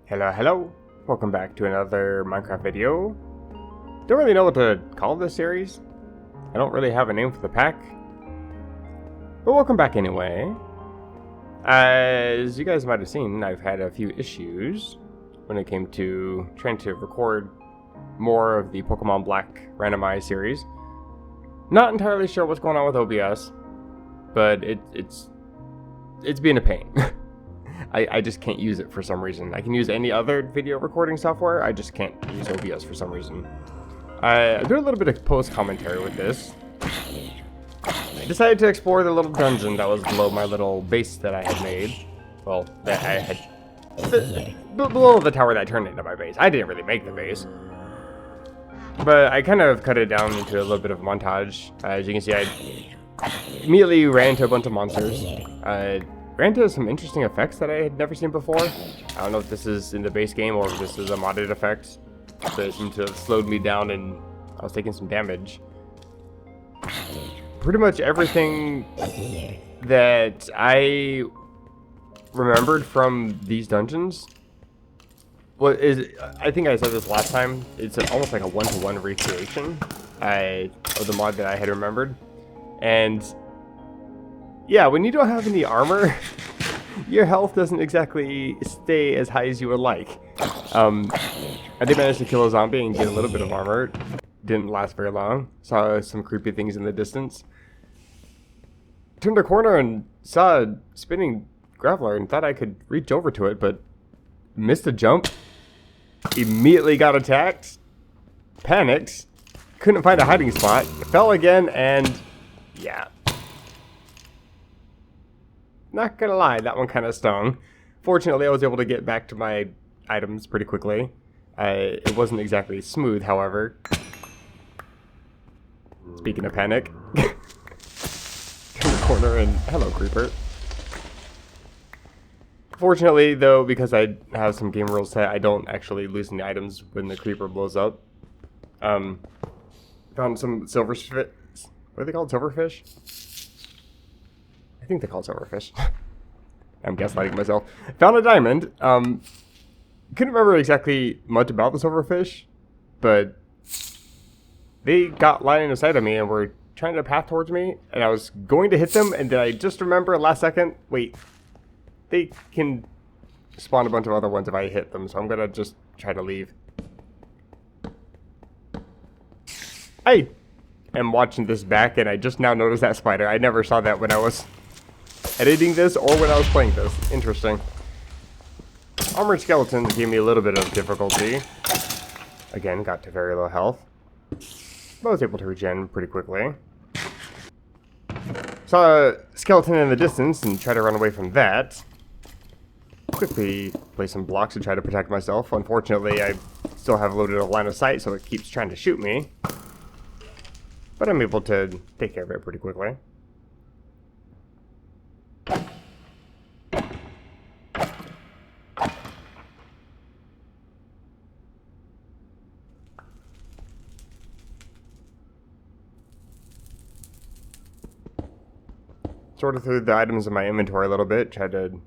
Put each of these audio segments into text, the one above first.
Hello. Welcome back to another Minecraft video. Don't really know what to call this series. I don't really have a name for the pack. But welcome back anyway. As you guys might have seen, I've had a few issues when it came to trying to record more of the Pokemon Black randomized series. Not entirely sure what's going on with OBS, but it's being a pain. I just can't use it for some reason. I can use any other video recording software, I just can't use OBS for some reason. I do a little bit of post commentary with this. I decided to explore the little dungeon that was below my little base that I had made. Well, that I had below the tower that turned into my base. I didn't really make the base, but I kind of cut it down into a little bit of a montage. As you can see, I immediately ran into a bunch of monsters. Ran into some interesting effects that I had never seen before. I don't know if this is in the base game or if this is a modded effect, but it seemed to have slowed me down and I was taking some damage. Pretty much everything that I remembered from these dungeons I think I said this last time, it's almost like a one-to-one recreation of the mod that I had remembered. And yeah, when you don't have any armor, your health doesn't exactly stay as high as you would like. I did manage to kill a zombie and get a little bit of armor. Didn't last very long. Saw some creepy things in the distance. Turned a corner and saw a spinning graveler and thought I could reach over to it, but missed a jump. Immediately got attacked. Panicked. Couldn't find a hiding spot. Fell again, and yeah. Not gonna lie, that one kind of stung. Fortunately, I was able to get back to my items pretty quickly. It wasn't exactly smooth, however. Speaking of panic. Turn the corner and hello, creeper. Fortunately, though, because I have some game rules set, I don't actually lose any items when the creeper blows up. Found some silverfish. What are they called? Silverfish? I think they're called silverfish. I'm gaslighting myself. Found a diamond. Couldn't remember exactly much about the silverfish, but they got line of sight of me and were trying to path towards me, and I was going to hit them, and then I just remember last second, wait, they can spawn a bunch of other ones if I hit them, so I'm gonna just try to leave. I am watching this back, and I just now noticed that spider. I never saw that when I was editing this or when I was playing this. Interesting. Armored skeletons gave me a little bit of difficulty. Again, got to very low health, but I was able to regen pretty quickly. Saw a skeleton in the distance and tried to run away from that. Quickly place some blocks to try to protect myself. Unfortunately, I still have loaded a line of sight, so it keeps trying to shoot me. But I'm able to take care of it pretty quickly. Sorted through the items in my inventory a little bit, tried to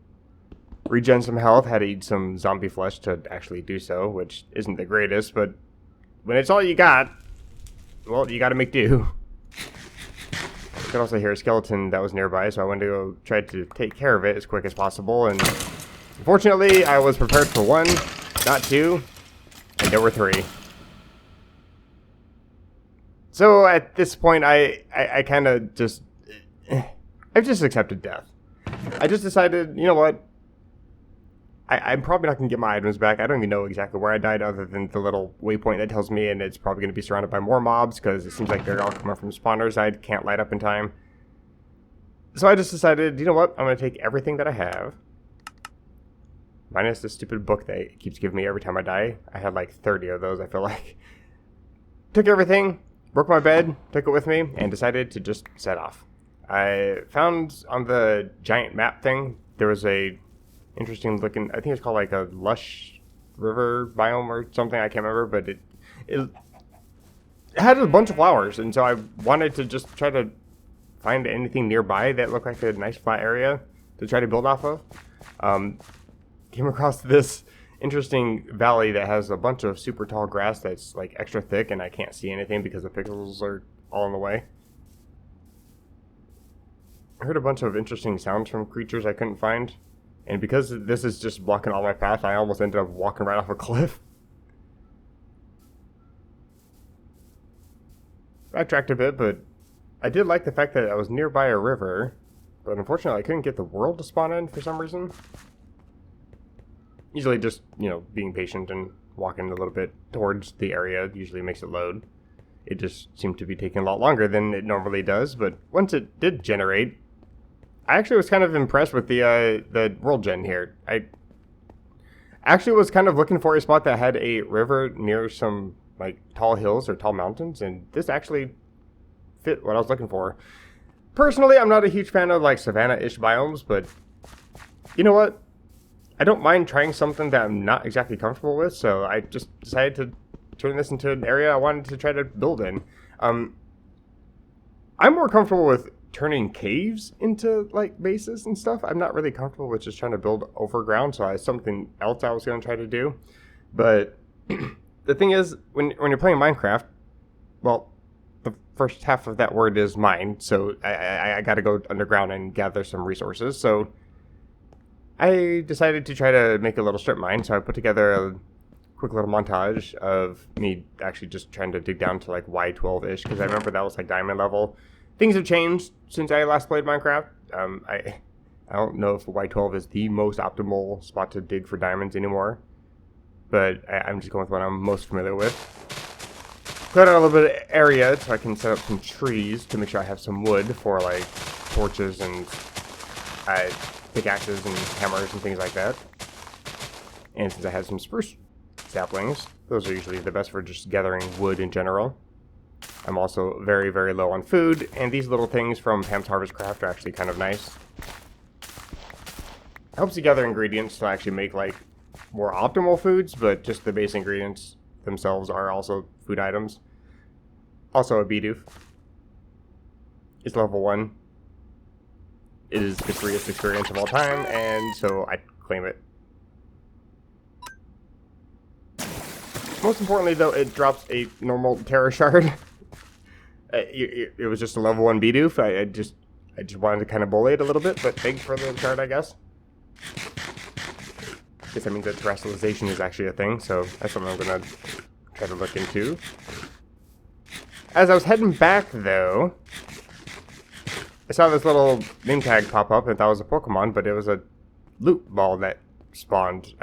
regen some health, had to eat some zombie flesh to actually do so, which isn't the greatest, but when it's all you got, well, you gotta make do. I could also hear a skeleton that was nearby, so I wanted to go try to take care of it as quick as possible, and unfortunately, I was prepared for one, not two, and there were three. So at this point, I kind of just... I've just accepted death. I just decided, you know what? I'm probably not going to get my items back. I don't even know exactly where I died other than the little waypoint that tells me, and it's probably going to be surrounded by more mobs because it seems like they're all coming from spawners I can't light up in time. So I just decided, you know what? I'm going to take everything that I have, minus the stupid book that it keeps giving me every time I die. I had like 30 of those, I feel like. Took everything, broke my bed, took it with me, and decided to just set off. I found on the giant map thing, there was a interesting looking, I think it's called like a lush river biome or something, I can't remember, but it had a bunch of flowers, and so I wanted to just try to find anything nearby that looked like a nice flat area to try to build off of. Came across this interesting valley that has a bunch of super tall grass that's like extra thick, and I can't see anything because the pixels are all in the way. I heard a bunch of interesting sounds from creatures I couldn't find, and because this is just blocking all my path, I almost ended up walking right off a cliff. Backtracked a bit, but I did like the fact that I was nearby a river, but unfortunately I couldn't get the world to spawn in for some reason. Usually just, being patient and walking a little bit towards the area usually makes it load. It just seemed to be taking a lot longer than it normally does, but once it did generate, I actually was kind of impressed with the world gen here. I actually was kind of looking for a spot that had a river near some like tall hills or tall mountains, and this actually fit what I was looking for. Personally, I'm not a huge fan of like savanna-ish biomes, but you know what? I don't mind trying something that I'm not exactly comfortable with, so I just decided to turn this into an area I wanted to try to build in. I'm more comfortable with turning caves into like bases and stuff. I'm not really comfortable with just trying to build over ground, so I had something else I was going to try to do. But the thing is, when you're playing Minecraft, well, the first half of that word is mine, so I got to go underground and gather some resources. So I decided to try to make a little strip mine, so I put together a quick little montage of me actually just trying to dig down to like Y12-ish, because I remember that was like diamond level. Things have changed since I last played Minecraft. I don't know if Y12 is the most optimal spot to dig for diamonds anymore, but I'm just going with what I'm most familiar with. Cleared out a little bit of area so I can set up some trees to make sure I have some wood for like torches and pickaxes and hammers and things like that. And since I have some spruce saplings, those are usually the best for just gathering wood in general. I'm also very, very low on food, and these little things from Pam's Harvest Craft are actually kind of nice. It helps you gather ingredients to actually make like more optimal foods, but just the base ingredients themselves are also food items. Also a Bidoof. It's level 1. It is the freest experience of all time, and so I claim it. Most importantly though, it drops a normal Terra Shard. It was just a level 1 Bidoof. I just wanted to kind of bully it a little bit, but thanks for the shard, I guess. Guess that means that terrestrialization is actually a thing, so that's something I'm going to try to look into. As I was heading back, though, I saw this little name tag pop up and thought it was a Pokemon, but it was a loot ball that spawned.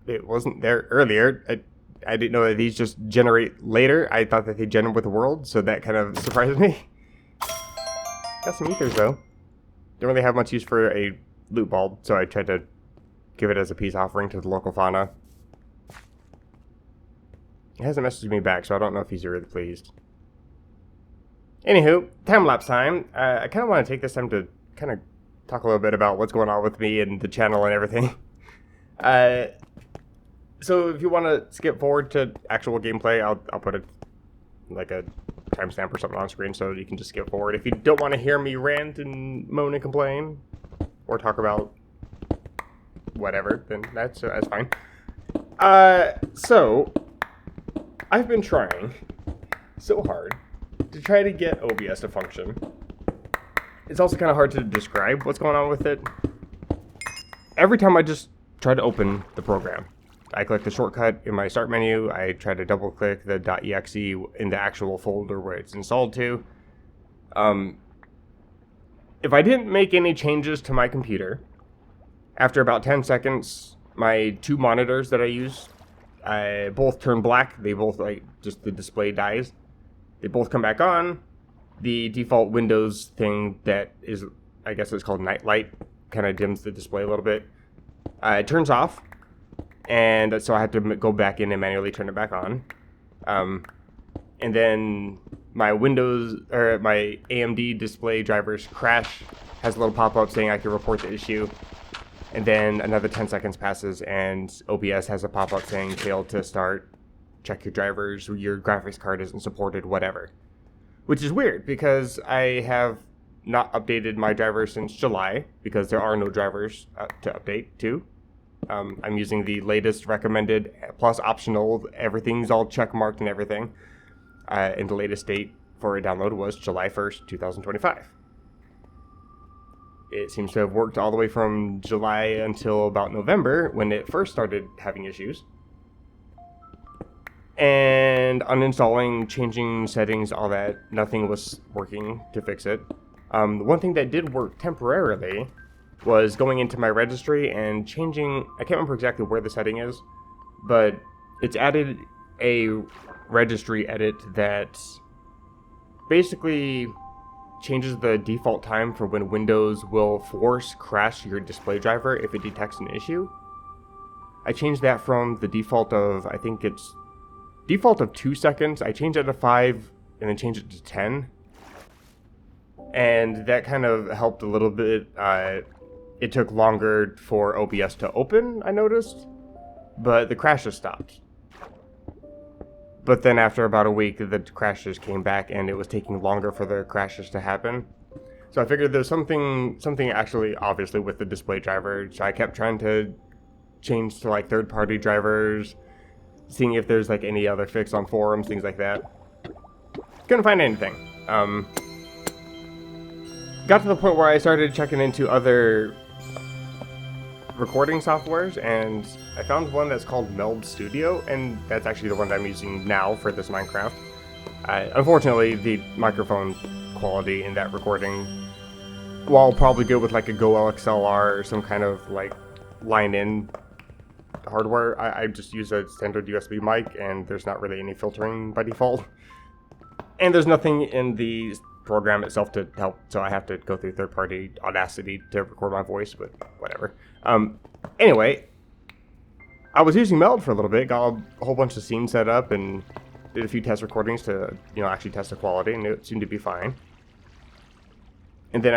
It wasn't there earlier. I didn't know that these just generate later. I thought that they generate with the world, so that kind of surprised me. Got some ethers, though. Don't really have much use for a loot ball, so I tried to give it as a peace offering to the local fauna. He hasn't messaged me back, so I don't know if he's really pleased. Anywho, time-lapse time. I kind of want to take this time to kind of talk a little bit about what's going on with me and the channel and everything. So if you want to skip forward to actual gameplay, I'll put a timestamp or something on screen so you can just skip forward. If you don't want to hear me rant and moan and complain, or talk about whatever, then that's fine. So I've been trying so hard to try to get OBS to function. It's also kind of hard to describe what's going on with it. Every time I just try to open the program, I click the shortcut in my start menu, I try to double click the .exe in the actual folder where it's installed to. If I didn't make any changes to my computer, after about 10 seconds, my two monitors that I use, both turn black. They both, just the display dies. They both come back on. The default Windows thing that is, I guess it's called night light, kind of dims the display a little bit. It turns off. And so I have to go back in and manually turn it back on. And then my my AMD display drivers crash, has a little pop-up saying I can report the issue. And then another 10 seconds passes and OBS has a pop-up saying failed to start, check your drivers, your graphics card isn't supported, whatever. Which is weird because I have not updated my drivers since July because there are no drivers to update to. I'm using the latest recommended plus optional. Everything's all check marked and everything. And the latest date for a download was July 1st, 2025. It seems to have worked all the way from July until about November when it first started having issues. And uninstalling, changing settings, all that, nothing was working to fix it. One thing that did work temporarily was going into my registry and changing, I can't remember exactly where the setting is, but it's added a registry edit that basically changes the default time for when Windows will force crash your display driver if it detects an issue. I changed that from the default of, I think it's default of 2 seconds. I changed it to 5 and then changed it to 10. And that kind of helped a little bit. It took longer for OBS to open, I noticed, but the crashes stopped. But then after about a week, the crashes came back, and it was taking longer for the crashes to happen. So I figured there's something actually obviously with the display driver. So I kept trying to change to like third-party drivers, seeing if there's like any other fix on forums, things like that. Couldn't find anything. Got to the point where I started checking into other recording softwares, and I found one that's called Meld Studio, and that's actually the one that I'm using now for this Minecraft. Unfortunately, the microphone quality in that recording, while probably good with like a Go LXLR or some kind of like line-in hardware, I just use a standard USB mic, and there's not really any filtering by default. And there's nothing in the program itself to help, so I have to go through third-party Audacity to record my voice, but whatever. Anyway, I was using Meld for a little bit, got a whole bunch of scenes set up, and did a few test recordings to, actually test the quality, and it seemed to be fine. And then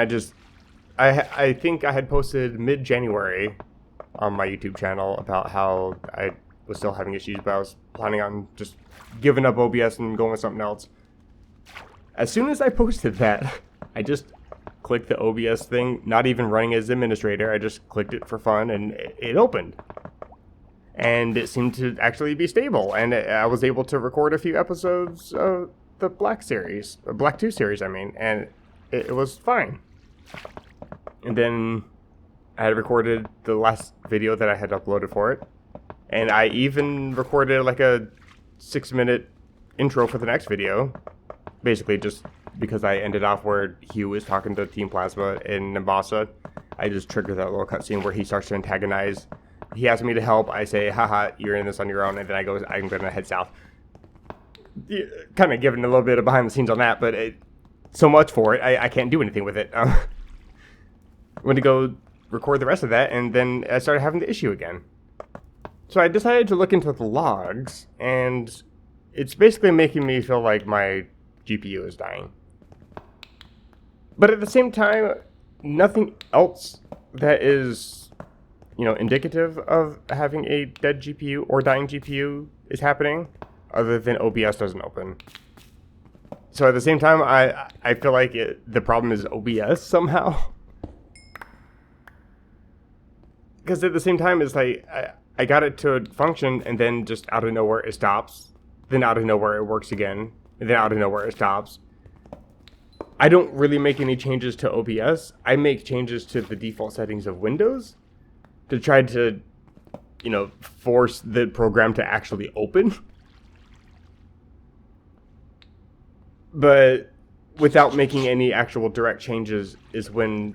I think I had posted mid-January on my YouTube channel about how I was still having issues, but I was planning on just giving up OBS and going with something else. As soon as I posted that, I just clicked the OBS thing, not even running as administrator. I just clicked it for fun, and it opened. And it seemed to actually be stable, and I was able to record a few episodes of the Black 2 series, and it was fine. And then I had recorded the last video that I had uploaded for it, and I even recorded like a 6-minute intro for the next video. Basically, just because I ended off where Hugh was talking to Team Plasma in Nimbasa, I just triggered that little cutscene where he starts to antagonize. He asks me to help. I say, haha, you're in this on your own. And then I'm going to head south. Kind of giving a little bit of behind the scenes on that, but so much for it, I can't do anything with it. Went to go record the rest of that, and then I started having the issue again. So I decided to look into the logs, and it's basically making me feel like my GPU is dying. But at the same time, nothing else that is, indicative of having a dead GPU or dying GPU is happening, other than OBS doesn't open. So at the same time, I feel like the problem is OBS somehow. Because at the same time, it's like, I got it to function, and then just out of nowhere it stops. Then out of nowhere it works again. And then out of nowhere it stops. I don't really make any changes to OBS. I make changes to the default settings of Windows to try to, force the program to actually open. But without making any actual direct changes is when...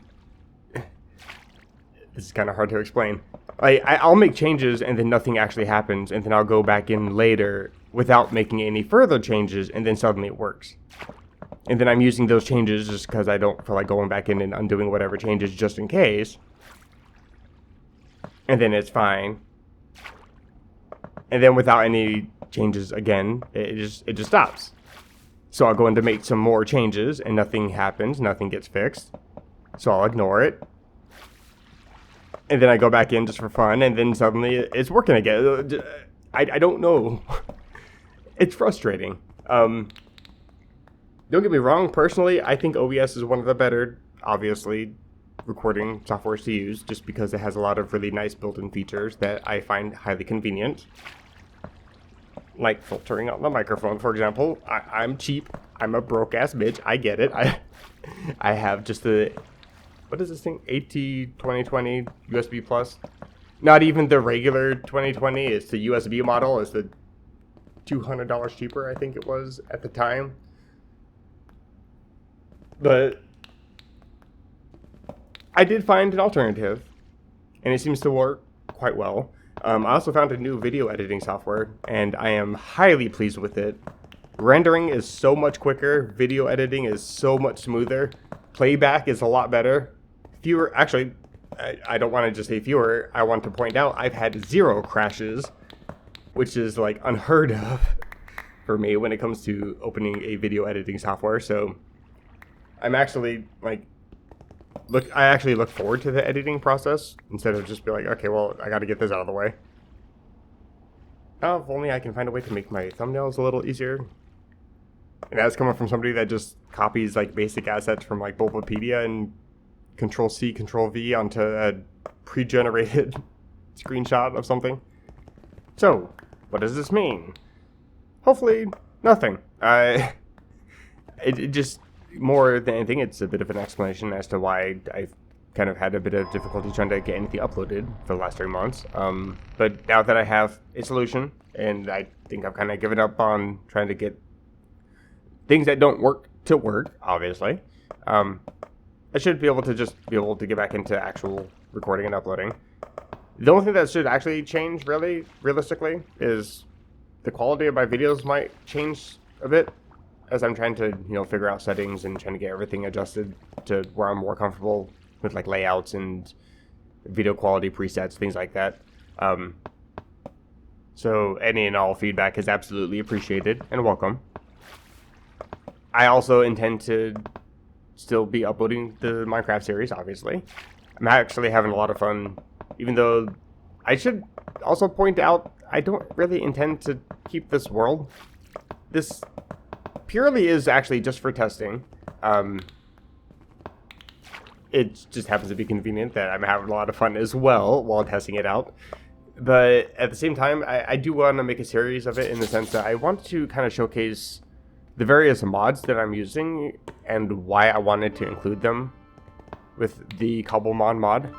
This is kind of hard to explain. I'll make changes and then nothing actually happens, and then I'll go back in later without making any further changes, and then suddenly it works. And then I'm using those changes just because I don't feel like going back in and undoing whatever changes just in case. And then it's fine. And then without any changes again, it just stops. So I'll go in to make some more changes, and nothing happens, nothing gets fixed. So I'll ignore it. And then I go back in just for fun, and then suddenly it's working again. I don't know. It's frustrating. Don't get me wrong, personally, I think OBS is one of the better, obviously, recording softwares to use, just because it has a lot of really nice built-in features that I find highly convenient. Like filtering on the microphone, for example. I'm cheap. I'm a broke-ass bitch. I get it. I have just the... What is this thing? AT2020 USB Plus. Not even the regular 2020. It's the USB model. It's the $200 cheaper, I think it was at the time. But I did find an alternative, and it seems to work quite well. I also found a new video editing software, and I am highly pleased with it. Rendering is so much quicker. Video editing is so much smoother. Playback is a lot better. Fewer, actually, I don't want to just say fewer. I want to point out I've had 0 crashes, which is like unheard of for me when it comes to opening a video editing software. So I'm actually like, I actually look forward to the editing process instead of just be like, okay, well, I got to get this out of the way. Oh, if only I can find a way to make my thumbnails a little easier. And that's coming from somebody that just copies like basic assets from like Bulbapedia and Control-C, Control-V onto a pre-generated screenshot of something. So, what does this mean? Hopefully, nothing. It just, more than anything, it's a bit of an explanation as to why I've kind of had a bit of difficulty trying to get anything uploaded for the last 3 months. But now that I have a solution, and I think I've kind of given up on trying to get things that don't work to work, obviously, I should be able to get back into actual recording and uploading. The only thing that should actually change, really, realistically, is the quality of my videos might change a bit as I'm trying to, figure out settings and trying to get everything adjusted to where I'm more comfortable with like layouts and video quality presets, things like that. So any and all feedback is absolutely appreciated and welcome. I also intend to still be uploading the Minecraft series, obviously. I'm actually having a lot of fun, even though I should also point out I don't really intend to keep this world. This purely is actually just for testing. It just happens to be convenient that I'm having a lot of fun as well while testing it out. But at the same time, I do want to make a series of it in the sense that I want to kind of showcase the various mods that I'm using and why I wanted to include them with the Cobblemon mod,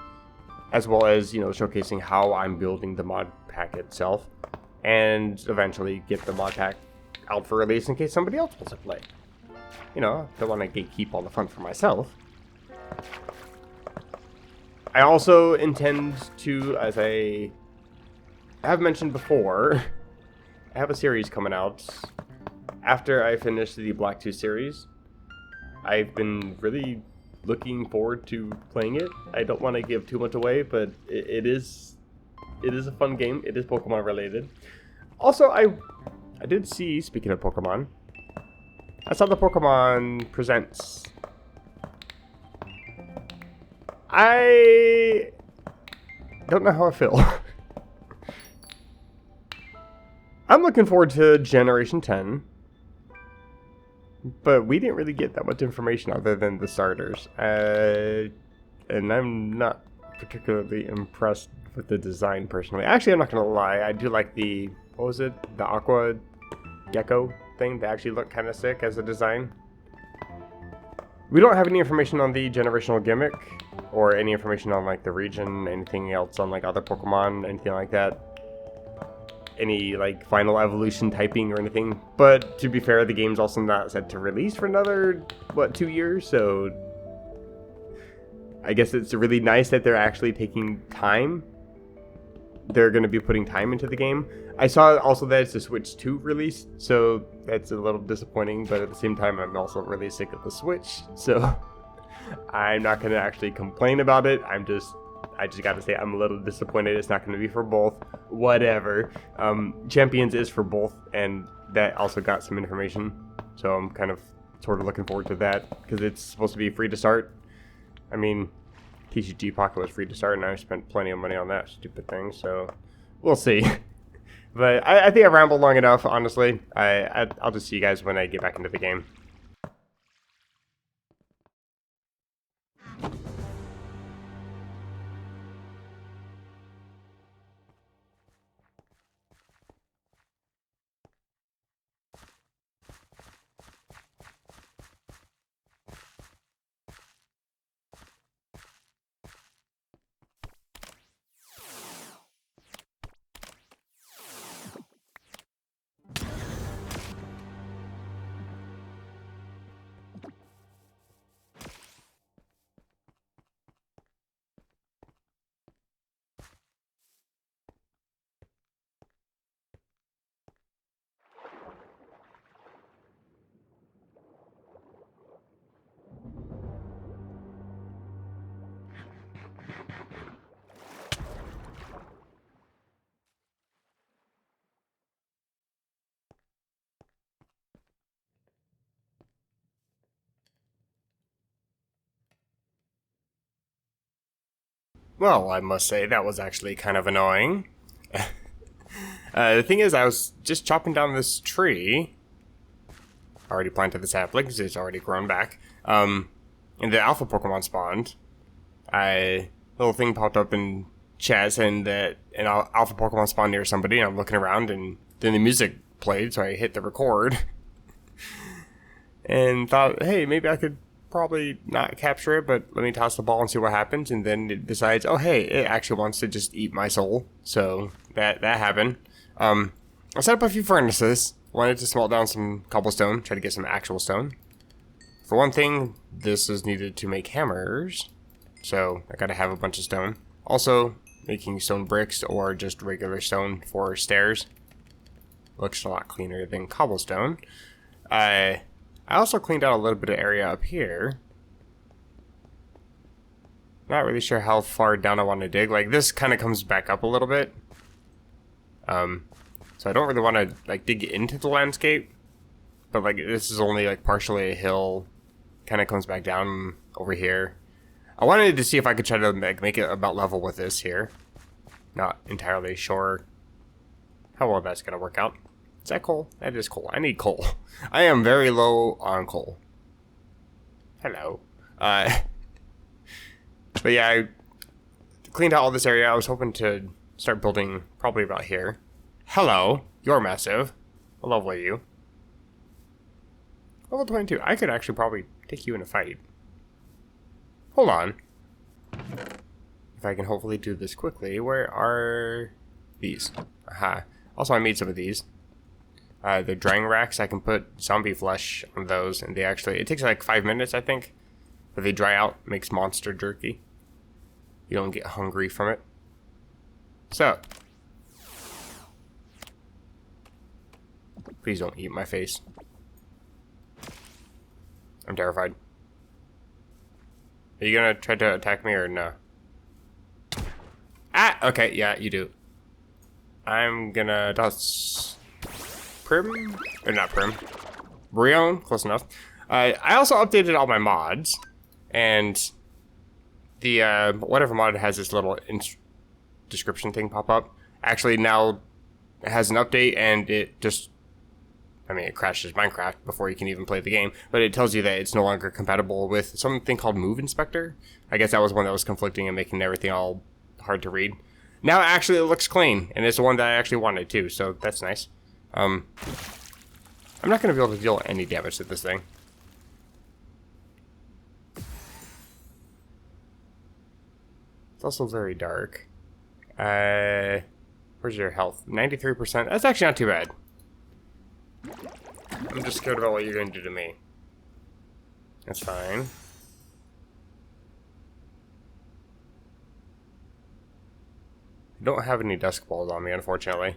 as well as, showcasing how I'm building the mod pack itself, and eventually get the mod pack out for release in case somebody else wants to play. Don't want to gatekeep all the fun for myself. I also intend to, as I have mentioned before, I have a series coming out after I finish the Black 2 series. I've been really looking forward to playing it. I don't want to give too much away, but it is a fun game. It is Pokemon related. Also, I did see, speaking of Pokemon, I saw the Pokemon Presents. I don't know how I feel. I'm looking forward to Generation 10. But we didn't really get that much information other than the starters. And I'm not particularly impressed with the design personally. Actually, I'm not going to lie. I do like the, what was it? The Aqua Gecko thing. They actually look kind of sick as a design. We don't have any information on the generational gimmick or any information on like the region, anything else on like other Pokemon, anything like that. Any like final evolution typing or anything. But to be fair, the game's also not set to release for another 2 years, so I guess it's really nice that they're actually taking time. They're going to be putting time into the game. I saw also that it's a Switch 2 release, so that's a little disappointing, but at the same time I'm also really sick of the Switch, so I'm not going to actually complain about it. I just got to say I'm a little disappointed it's not going to be for both. Whatever. Champions is for both, and that also got some information. So I'm kind of sort of looking forward to that, because it's supposed to be free to start. I mean, TCG Pocket was free to start, and I spent plenty of money on that stupid thing, so we'll see. But I think I rambled long enough, honestly. I'll just see you guys when I get back into the game. Well, I must say, that was actually kind of annoying. The thing is, I was just chopping down this tree. Already planted the saplings, it's already grown back. And the alpha Pokemon spawned. Little thing popped up in chat saying that an alpha Pokemon spawned near somebody, and I'm looking around, and then the music played, so I hit the record. And thought, hey, maybe I could probably not capture it, but let me toss the ball and see what happens. And then it decides, oh hey, it actually wants to just eat my soul. So that happened. I set up a few furnaces. Wanted to smelt down some cobblestone, try to get some actual stone. For one thing, this is needed to make hammers, so I gotta have a bunch of stone. Also, making stone bricks or just regular stone for stairs looks a lot cleaner than cobblestone. I also cleaned out a little bit of area up here. Not really sure how far down I want to dig. Like, this kind of comes back up a little bit. So I don't really want to, like, dig into the landscape. But, like, this is only, like, partially a hill. Kind of comes back down over here. I wanted to see if I could try to make it about level with this here. Not entirely sure how well that's going to work out. Is that coal? That is coal. I need coal. I am very low on coal. Hello. But yeah, I cleaned out all this area. I was hoping to start building probably about here. Hello. You're massive. How lovely are you? Level 22. I could actually probably take you in a fight. Hold on. If I can hopefully do this quickly. Where are these? Aha. Also, I made some of these. The drying racks, I can put zombie flesh on those, and they actually, it takes like 5 minutes, I think, but they dry out, makes monster jerky. You don't get hungry from it. So, please don't eat my face. I'm terrified. Are you gonna try to attack me or no? Ah, okay, yeah, you do. I'm gonna toss Prim? Or not Prim. Brion, close enough. I also updated all my mods, and the whatever mod has this little description thing pop up. Actually, now it has an update, and it just, I mean, it crashes Minecraft before you can even play the game, but it tells you that it's no longer compatible with something called Move Inspector. I guess that was one that was conflicting and making everything all hard to read. Now, actually, it looks clean, and it's the one that I actually wanted too, so that's nice. I'm not going to be able to deal any damage to this thing. It's also very dark. Where's your health? 93%. That's actually not too bad. I'm just scared about what you're going to do to me. That's fine. I don't have any dusk balls on me, unfortunately.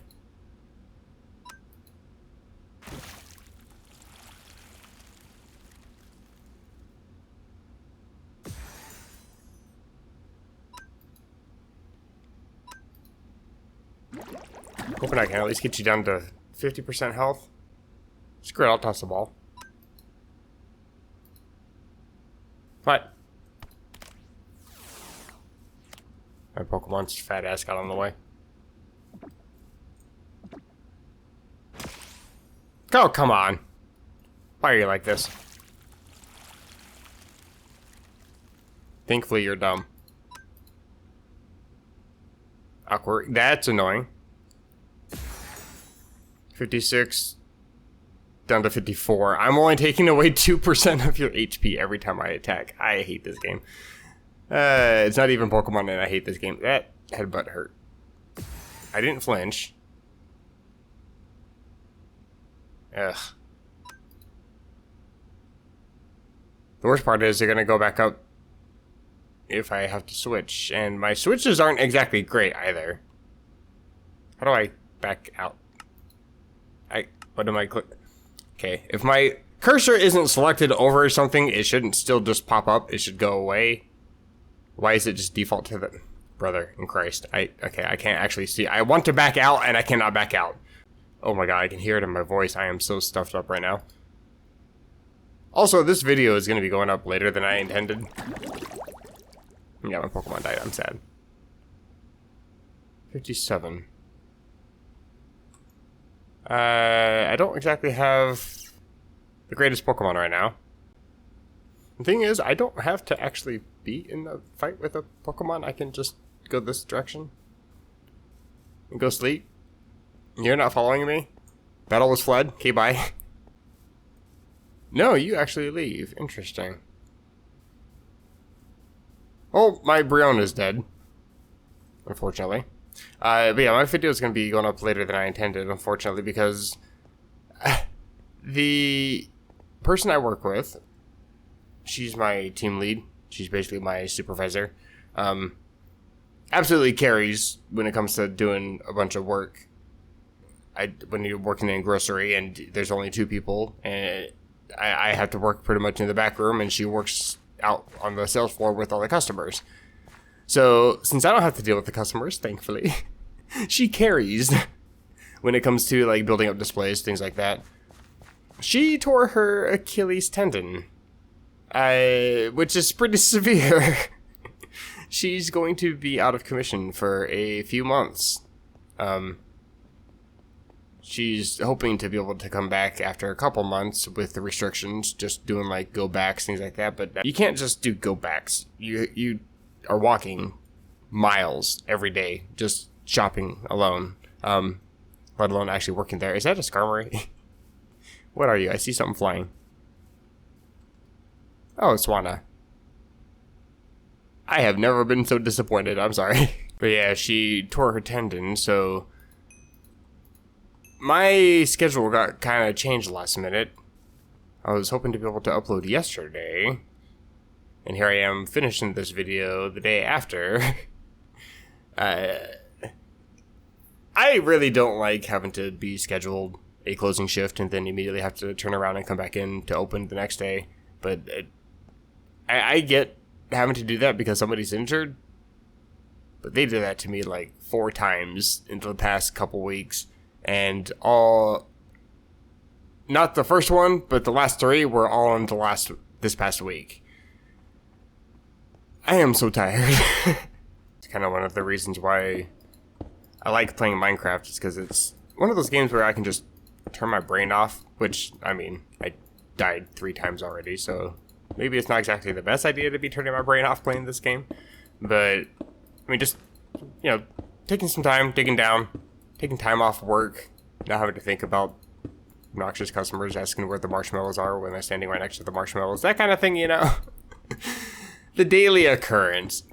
Hoping I can at least get you down to 50% health. Screw it, I'll toss the ball. What? My Pokemon's fat ass got on the way. Oh, come on. Why are you like this? Thankfully, you're dumb. Awkward. That's annoying. 56 down to 54. I'm only taking away 2% of your HP every time I attack. I hate this game. It's not even Pokemon and I hate this game. That headbutt hurt. I didn't flinch. Ugh. The worst part is they're gonna go back up if I have to switch. And my switches aren't exactly great either. How do I back out? What am I click? Okay, if my cursor isn't selected over something, it shouldn't still just pop up. It should go away. Why is it just default to the brother in Christ? Okay, I can't actually see. I want to back out and I cannot back out. Oh my god, I can hear it in my voice. I am so stuffed up right now. Also, this video is going to be going up later than I intended. Yeah, my Pokemon died. I'm sad. 57. I don't exactly have the greatest Pokemon right now. The thing is, I don't have to actually be in a fight with a Pokemon. I can just go this direction and go sleep. You're not following me? Battle was fled. Okay, bye. No, you actually leave. Interesting. Oh, my Brion is dead. Unfortunately. But yeah, my video is going to be going up later than I intended, unfortunately, because the person I work with, she's my team lead. She's basically my supervisor. Absolutely carries when it comes to doing a bunch of work. When you're working in grocery and there's only 2 people, and I have to work pretty much in the back room, and she works out on the sales floor with all the customers. So, since I don't have to deal with the customers, thankfully, she carries when it comes to like building up displays, things like that. She tore her Achilles tendon, which is pretty severe. She's going to be out of commission for a few months. She's hoping to be able to come back after a couple months with the restrictions, just doing like go backs, things like that. But you can't just do go backs. You are walking miles every day, just shopping alone, let alone actually working there. Is that a Skarmory? What are you? I see something flying. Oh, it's Swana. I have never been so disappointed. I'm sorry. But yeah, she tore her tendon, so my schedule got kind of changed last minute. I was hoping to be able to upload yesterday, and here I am finishing this video the day after. I really don't like having to be scheduled a closing shift and then immediately have to turn around and come back in to open the next day. But I get having to do that because somebody's injured. But they did that to me like 4 times in the past couple weeks. And not the first one, but the last 3 were all in this past week. I am so tired. It's kind of one of the reasons why I like playing Minecraft, is because it's one of those games where I can just turn my brain off, which, I mean, I died 3 times already, so maybe it's not exactly the best idea to be turning my brain off playing this game. But, I mean, just, taking some time, digging down, taking time off work, not having to think about obnoxious customers asking where the marshmallows are when they're standing right next to the marshmallows, that kind of thing, The daily occurrence.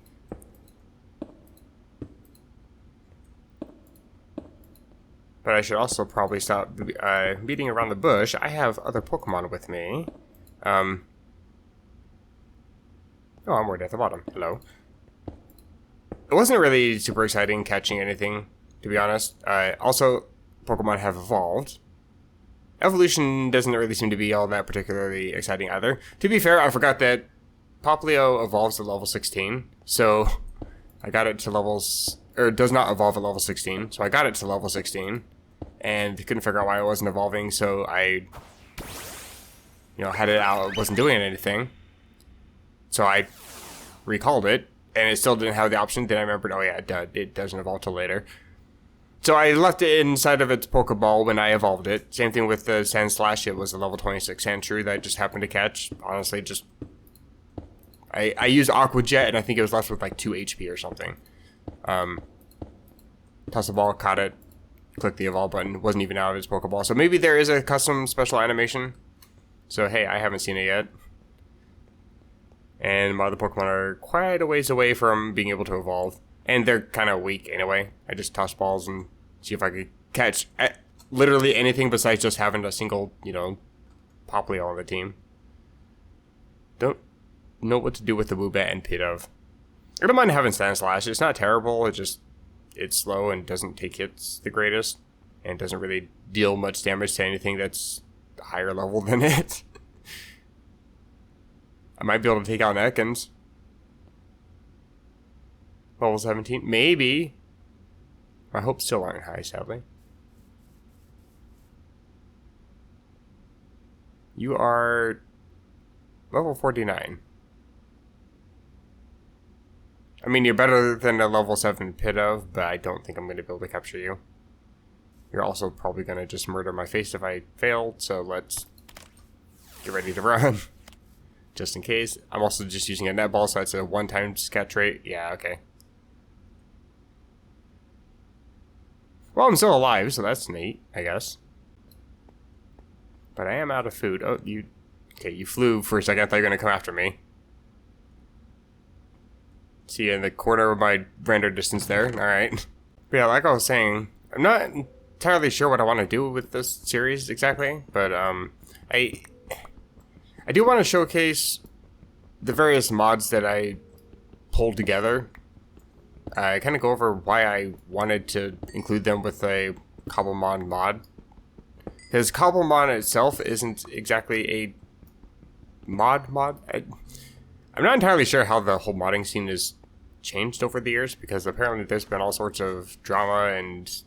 But I should also probably stop beating around the bush. I have other Pokemon with me. Oh, I'm right at the bottom. Hello. It wasn't really super exciting catching anything, to be honest. Also, Pokemon have evolved. Evolution doesn't really seem to be all that particularly exciting either. To be fair, I forgot that Popplio evolves at level 16, so I got it to does not evolve at level 16, so I got it to level 16, and couldn't figure out why it wasn't evolving, so I, had it out, it wasn't doing anything. So I recalled it, and it still didn't have the option. Then I remembered, oh yeah, it doesn't evolve till later. So I left it inside of its Pokeball when I evolved it. Same thing with the Sandslash. It was a level 26 Sandshrew that I just happened to catch. Honestly, just I used Aqua Jet, and I think it was left with like 2 HP or something. Tossed the ball, caught it, clicked the evolve button. Wasn't even out of its Pokeball. So maybe there is a custom special animation. So hey, I haven't seen it yet. And my other Pokemon are quite a ways away from being able to evolve. And they're kind of weak anyway. I just toss balls and see if I could catch literally anything besides just having a single, Popplio on the team. Don't know what to do with the Woobat and Pidove. I don't mind having Sandslash. It's not terrible. It's slow and doesn't take hits the greatest. And doesn't really deal much damage to anything that's higher level than it. I might be able to take out an Ekans. Level 17? Maybe. My hopes still aren't high, sadly. You are level 49. I mean, you're better than a level 7 pit of, but I don't think I'm going to be able to capture you. You're also probably going to just murder my face if I fail, so let's get ready to run. Just in case. I'm also just using a netball, so that's a 1-time catch rate. Yeah, okay. Well, I'm still alive, so that's neat, I guess. But I am out of food. Oh, you... Okay, you flew for a second. I thought you were going to come after me. See you in the corner of my render distance there. Alright. But yeah, like I was saying, I'm not entirely sure what I want to do with this series exactly, but I do want to showcase the various mods that I pulled together. I kind of go over why I wanted to include them with a Cobblemon mod. Because Cobblemon itself isn't exactly a mod. I'm not entirely sure how the whole modding scene is changed over the years, because apparently there's been all sorts of drama and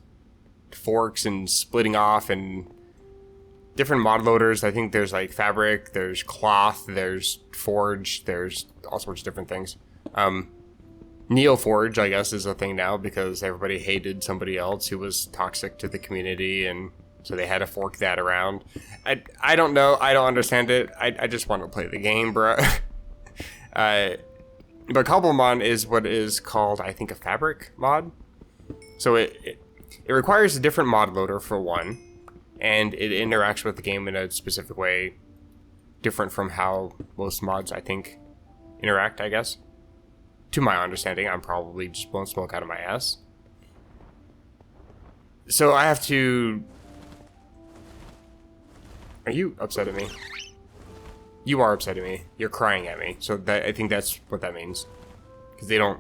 forks and splitting off and different mod loaders. I think there's like fabric, there's cloth, there's forge, there's all sorts of different things. Neoforge, I guess, is a thing now because everybody hated somebody else who was toxic to the community, and so they had to fork that around. I don't know, I don't understand it. I just want to play the game, bro. But Cobblemon is what is called, I think, a fabric mod. So it requires a different mod loader for one, and it interacts with the game in a specific way, different from how most mods, I think, interact, I guess. To my understanding, I'm probably just blowing smoke out of my ass. So I have to... Are you upset at me? You are upset at me. You're crying at me. So that, I think that's what that means. Because they don't...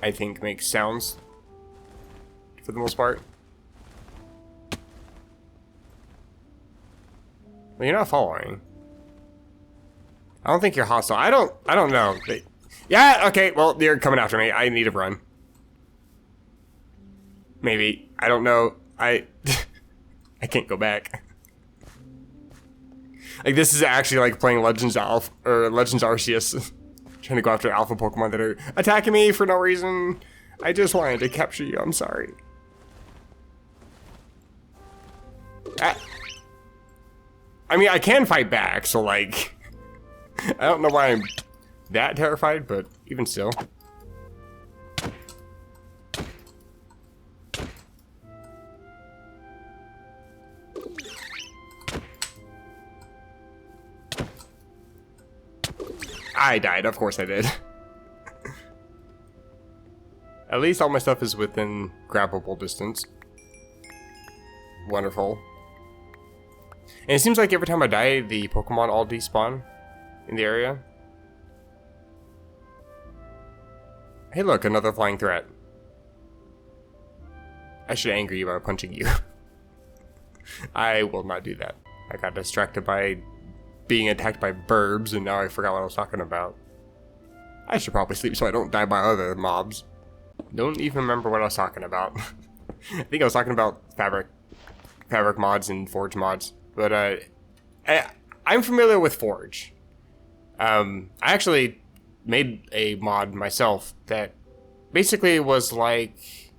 I think make sounds. For the most part. Well, you're not following. I don't think you're hostile. I don't know. Yeah, okay, well, you're coming after me. I need to run. Maybe. I don't know. I can't go back. Like, this is actually like playing Legends Alpha, or Legends Arceus. Trying to go after alpha Pokemon that are attacking me for no reason. I just wanted to capture you, I'm sorry. I mean, I can fight back, so like... I don't know why I'm that terrified, but even still. I died, of course I did. At least all my stuff is within grabbable distance. Wonderful. And it seems like every time I die, the Pokemon all despawn in the area. Hey look, another flying threat. I should anger you by punching you. I will not do that. I got distracted by being attacked by burbs, and now I forgot what I was talking about. I should probably sleep so I don't die by other mobs. Don't even remember what I was talking about. I think I was talking about fabric mods and forge mods. But I'm familiar with forge. I actually made a mod myself that basically was like...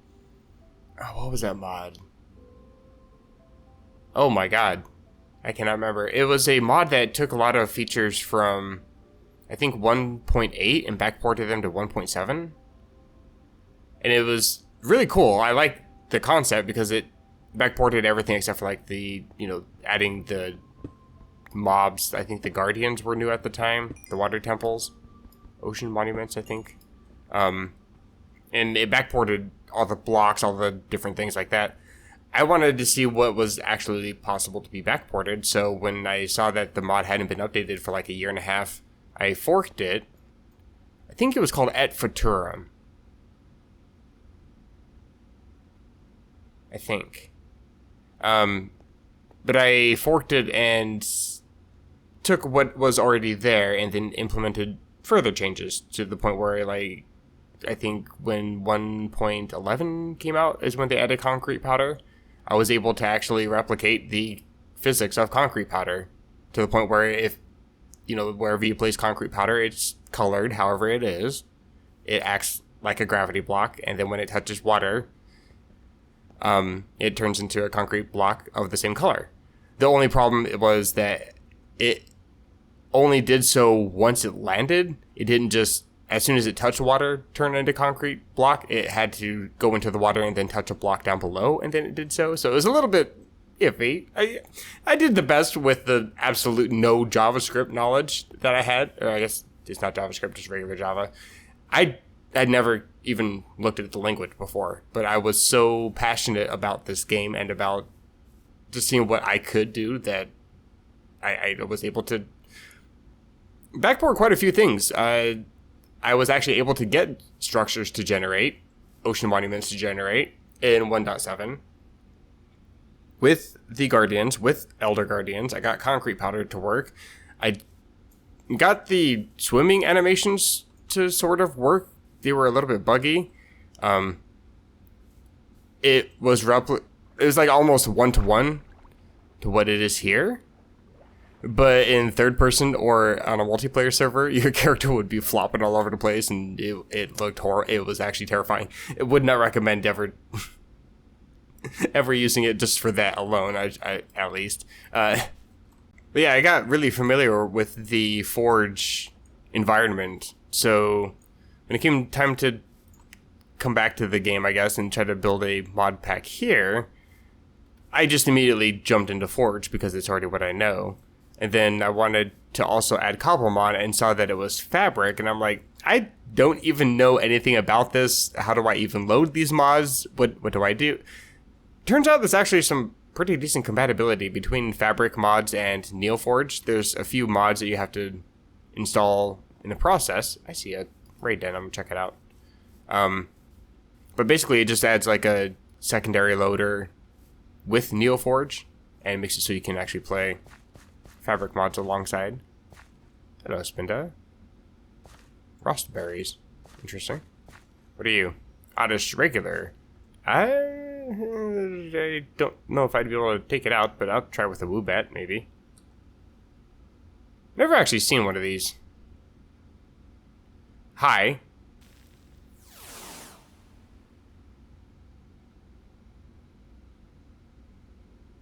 Oh, what was that mod? Oh my god. I cannot remember. It was a mod that took a lot of features from, I think, 1.8 and backported them to 1.7. And it was really cool. I liked the concept because it backported everything except for like the, you know, adding the mobs. I think the Guardians were new at the time. The Water Temples. Ocean Monuments, I think. And it backported all the blocks, all the different things like that. I wanted to see what was actually possible to be backported, so when I saw that the mod hadn't been updated for like a year and a half, I forked it. I think it was called Et Futurum. I think. But I forked it and took what was already there and then implemented further changes to the point where, like, I think when 1.11 came out is when they added concrete powder. I was able to actually replicate the physics of concrete powder to the point where if you know, wherever you place concrete powder, it's colored however it is. It acts like a gravity block, and then when it touches water, it turns into a concrete block of the same color. The only problem was that it only did so once it landed. It didn't just, as soon as it touched water, turn into concrete block. It had to go into the water and then touch a block down below, and then it did so. So it was a little bit iffy. I did the best with the absolute no JavaScript knowledge that I had. Or I guess it's not JavaScript, just regular Java. I'd never even looked at the language before, but I was so passionate about this game and about just seeing what I could do that I was able to backport quite a few things. I was actually able to get structures to generate, ocean monuments to generate in 1.7. With the Guardians, with Elder Guardians, I got concrete powder to work. I got the swimming animations to sort of work. They were a little bit buggy. It was like almost 1-to-1 to what it is here. But in third person or on a multiplayer server, your character would be flopping all over the place, and it looked horrible. It was actually terrifying. I would not recommend ever using it just for that alone, I at least. But yeah, I got really familiar with the Forge environment. So when it came time to come back to the game, I guess, and try to build a mod pack here, I just immediately jumped into Forge because it's already what I know. And then I wanted to also add Cobblemon and saw that it was Fabric, and I'm like, I don't even know anything about this. How do I even load these mods? What do I do? Turns out there's actually some pretty decent compatibility between Fabric mods and Neoforge. There's a few mods that you have to install in the process. I see a raid den, I'm gonna check it out. But basically it just adds like a secondary loader with Neoforge and makes it so you can actually play Fabric mods alongside. Hello, Spinda. Rostberries. Interesting. What are you? Oddish regular. I don't know if I'd be able to take it out, but I'll try with a Woobat, maybe. Never actually seen one of these. Hi.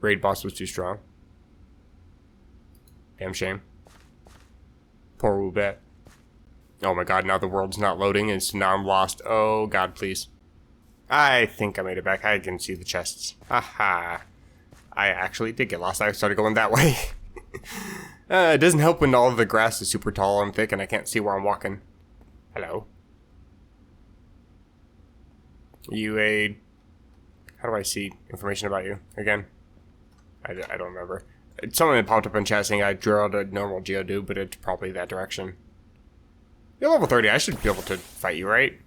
Raid boss was too strong. Damn shame. Poor Woobat. Oh my god, now the world's not loading, and so now I'm lost. Oh god, please. I think I made it back. I can see the chests. Aha. I actually did get lost. I started going that way. It doesn't help when all of the grass is super tall and thick and I can't see where I'm walking. Hello. You a... How do I see information about you? Again? I don't remember. Someone had popped up in chat saying I drew out a normal Geodude, but it's probably that direction. You're level 30. I should be able to fight you, right?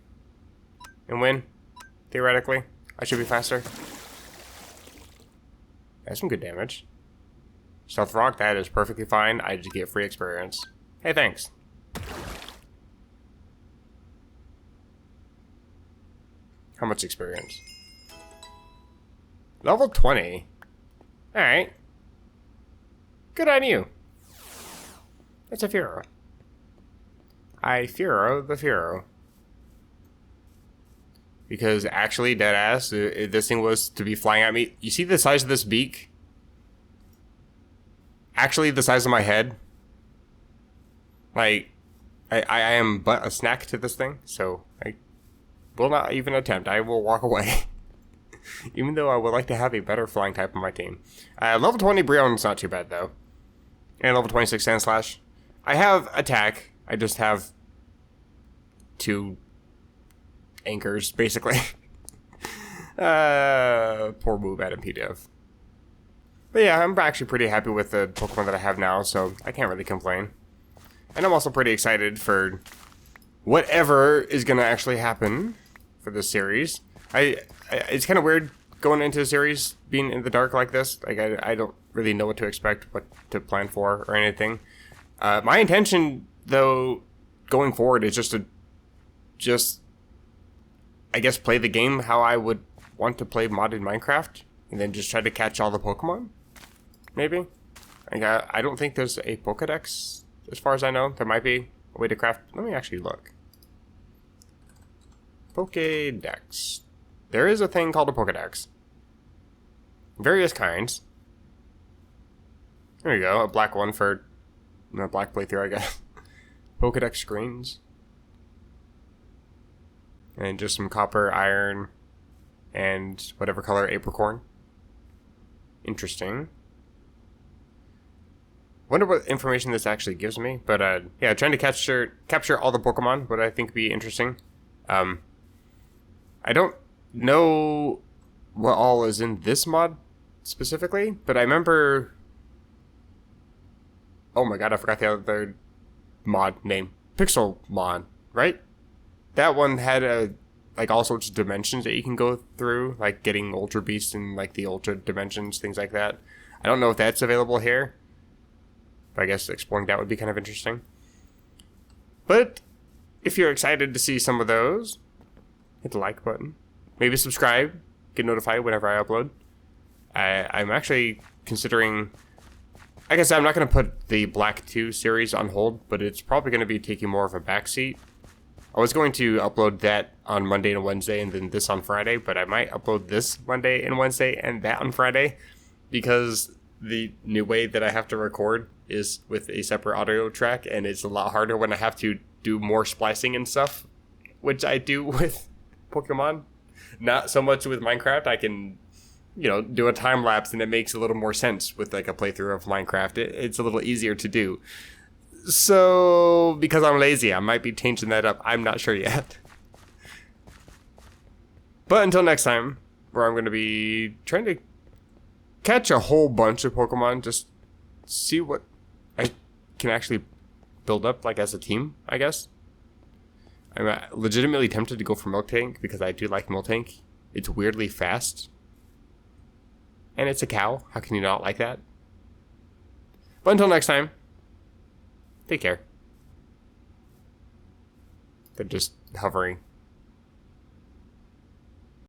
And win? Theoretically. I should be faster. That's some good damage. Stealth Rock, that is perfectly fine. I just get free experience. Hey, thanks. How much experience? Level 20. Alright. Good on you. That's a Furo. I Furo the Furo. Because actually, deadass, this thing was to be flying at me. You see the size of this beak? Actually, the size of my head. Like, I am but a snack to this thing, so I will not even attempt. I will walk away. Even though I would like to have a better flying type on my team. Level 20 Brion's not too bad, though. And level 26 Sandslash. I have attack. I just have 2 anchors, basically. Poor Woobat and PDF. But yeah, I'm actually pretty happy with the Pokemon that I have now, so I can't really complain. And I'm also pretty excited for whatever is going to actually happen for this series. It's kind of weird going into a series being in the dark like this. Like, I don't really know what to expect, what to plan for, or anything. My intention, though, going forward is just to I guess play the game how I would want to play modded Minecraft, and then just try to catch all the Pokemon, maybe. Like, I don't think there's a Pokedex as far as I know. There might be a way to craft. Let me actually look. Pokédex. There is a thing called a Pokédex. Various kinds. There you go, a black one for a black playthrough, I guess. Pokédex screens. And just some copper, iron, and whatever color apricorn. Interesting. Wonder what information this actually gives me, but yeah, trying to capture all the Pokemon would I think be interesting. I don't know what all is in this mod specifically, but I remember. Oh my god, I forgot the other mod name. Pixelmon, right? That one had like all sorts of dimensions that you can go through, like getting Ultra Beasts and like the Ultra dimensions, things like that. I don't know if that's available here, but I guess exploring that would be kind of interesting. But if you're excited to see some of those, hit the like button. Maybe subscribe, get notified whenever I upload. I'm actually considering. I guess I'm not going to put the Black 2 series on hold, but it's probably going to be taking more of a backseat. I was going to upload that on Monday and Wednesday and then this on Friday, but I might upload this Monday and Wednesday and that on Friday because the new way that I have to record is with a separate audio track, and it's a lot harder when I have to do more splicing and stuff, which I do with Pokemon. Not so much with Minecraft. I can, do a time lapse and it makes a little more sense with like a playthrough of Minecraft. It's a little easier to do. So, because I'm lazy, I might be changing that up. I'm not sure yet. But until next time, where I'm going to be trying to catch a whole bunch of Pokemon, just see what I can actually build up like as a team, I guess. I'm legitimately tempted to go for Miltank because I do like Miltank. It's weirdly fast. And it's a cow. How can you not like that? But until next time, take care. They're just hovering.